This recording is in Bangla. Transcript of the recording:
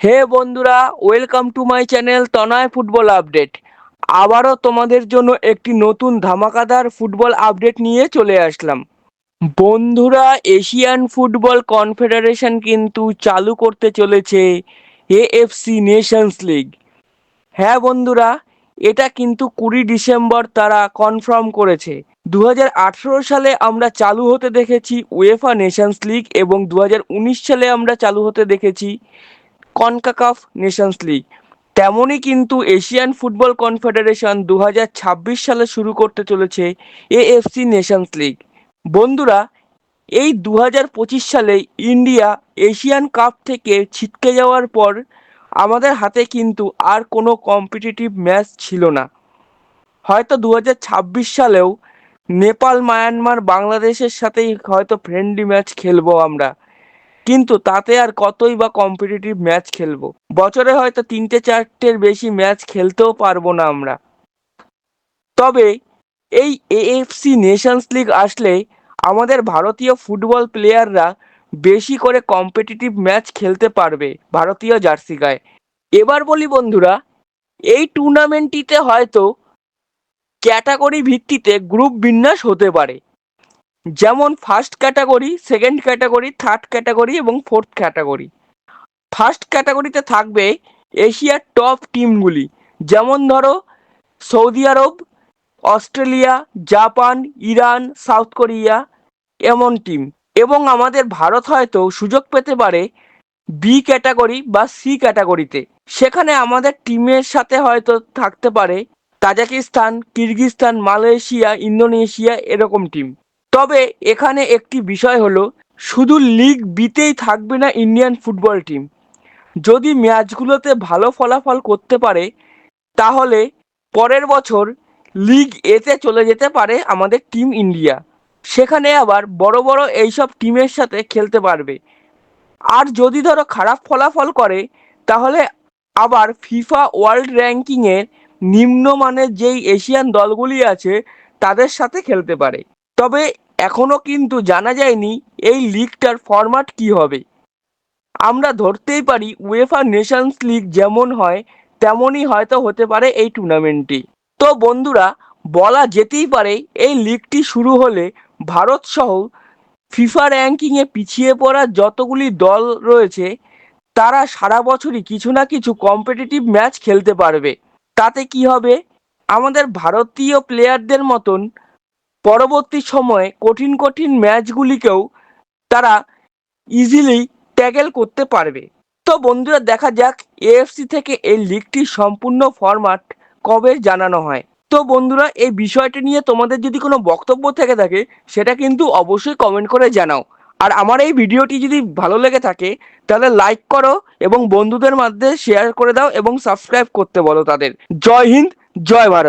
হে বন্ধুরা, welcome to my channel Tanay football update. আবারও তোমাদের জন্য একটি নতুন ধামাকাদার ফুটবল আপডেট নিয়ে চলে আসলাম। বন্ধুরা, এশিয়ান ফুটবল কনফেডারেশন কিন্তু চালু করতে চলেছে এএফসি নেশনস লিগ। হ্যাঁ বন্ধুরা, এটা কিন্তু 20 ডিসেম্বর তারা কনফার্ম করেছে। 2018 সালে আমরা চালু হতে দেখেছি উয়েফা নেশনস লিগ এবং 2019 সালে আমরা চালু হতে দেখেছি কনকাকাফ নেশনস লিগ। তেমনই কিন্তু এশিয়ান ফুটবল কনফেডারেশন 2026 সালে শুরু করতে চলেছে এএফসি নেশনস লিগ। বন্ধুরা, এই 2025 সালে ইন্ডিয়া এশিয়ান কাপ থেকে ছিটকে যাওয়ার পর আমাদের হাতে কিন্তু আর কোনো কম্পিটিটিভ ম্যাচ ছিল না। হয়তো 2026 সালেও নেপাল, মায়ানমার, বাংলাদেশের সাথেই হয়তো ফ্রেন্ডলি ম্যাচ খেলবো আমরা, কিন্তু তাতে আর কতই বা কম্পিটিটিভ ম্যাচ খেলবো। বছরে হয়তো 3-4টের বেশি ম্যাচ খেলতেও পারবো না আমরা। তবে এই এএফসি নেশনস লিগ আসলে আমাদের ভারতীয় ফুটবল প্লেয়াররা বেশি করে কম্পিটিটিভ ম্যাচ খেলতে পারবে ভারতীয় জার্সি গায়ে। এবার বলি বন্ধুরা, এই টুর্নামেন্টটিতে হয়তো ক্যাটাগরি ভিত্তিতে গ্রুপ বিন্যাস হতে পারে। যেমন first category, second category, third category এবং ফোর্থ ক্যাটাগরি। ফার্স্ট ক্যাটাগরিতে থাকবে এশিয়ার টপ টিমগুলি, যেমন ধরো সৌদি আরব, Australia, Japan, Iran, South Korea এমন টিম। এবং আমাদের ভারত হয়তো সুযোগ পেতে পারে বি ক্যাটাগরি বা সি ক্যাটাগরিতে। সেখানে আমাদের টিমের সাথে হয়তো থাকতে পারে তাজিকিস্তান, কিরগিজস্তান, মালয়েশিয়া, ইন্দোনেশিয়া এরকম টিম। তবে এখানে একটি বিষয় হলো, শুধু লিগ বিতেই থাকবে না ইন্ডিয়ান ফুটবল টিম। যদি ম্যাচগুলোতে ভালো ফলাফল করতে পারে তাহলে পরের বছর লিগ এতে চলে যেতে পারে আমাদের টিম ইন্ডিয়া। সেখানে আবার বড় বড় এইসব টিমের সাথে খেলতে পারবে। আর যদি ধরো খারাপ ফলাফল করে তাহলে আবার ফিফা ওয়ার্ল্ড র্যাঙ্কিংয়ের নিম্নমানের যেই এশিয়ান দলগুলি আছে তাদের সাথে খেলতে পারে। তবে এখনও কিন্তু জানা যায়নি এই লিগটার ফরম্যাট কী হবে। আমরা ধরতেই পারি উয়েফা নেশনস লিগ যেমন হয় তেমনই হয়তো হতে পারে এই টুর্নামেন্টটি। তো বন্ধুরা, বলা যেতেই পারে এই লিগটি শুরু হলে ভারত সহ ফিফা র্যাঙ্কিংয়ে পিছিয়ে পড়া যতগুলি দল রয়েছে তারা সারা বছরই কিছু না কিছু কম্পিটিটিভ ম্যাচ খেলতে পারবে। তাতে কি হবে, আমাদের ভারতীয় প্লেয়ারদের মতন পরবর্তী সময়ে কঠিন কঠিন ম্যাচগুলিকেও তারা ইজিলি ট্যাকেল করতে পারবে। তো বন্ধুরা, দেখা যাক এএফসি থেকে এই লিগটির সম্পূর্ণ ফরম্যাট কবে জানানো হয়। তো বন্ধুরা, এই বিষয়টি নিয়ে তোমাদের যদি কোনো বক্তব্য থেকে থাকে সেটা কিন্তু অবশ্যই কমেন্ট করে জানাও। আর আমার এই ভিডিওটি যদি ভালো লেগে থাকে তাহলে লাইক করো এবং বন্ধুদের মধ্যে শেয়ার করে দাও এবং সাবস্ক্রাইব করতে বলো তাদের। জয় হিন্দ, জয় ভারত।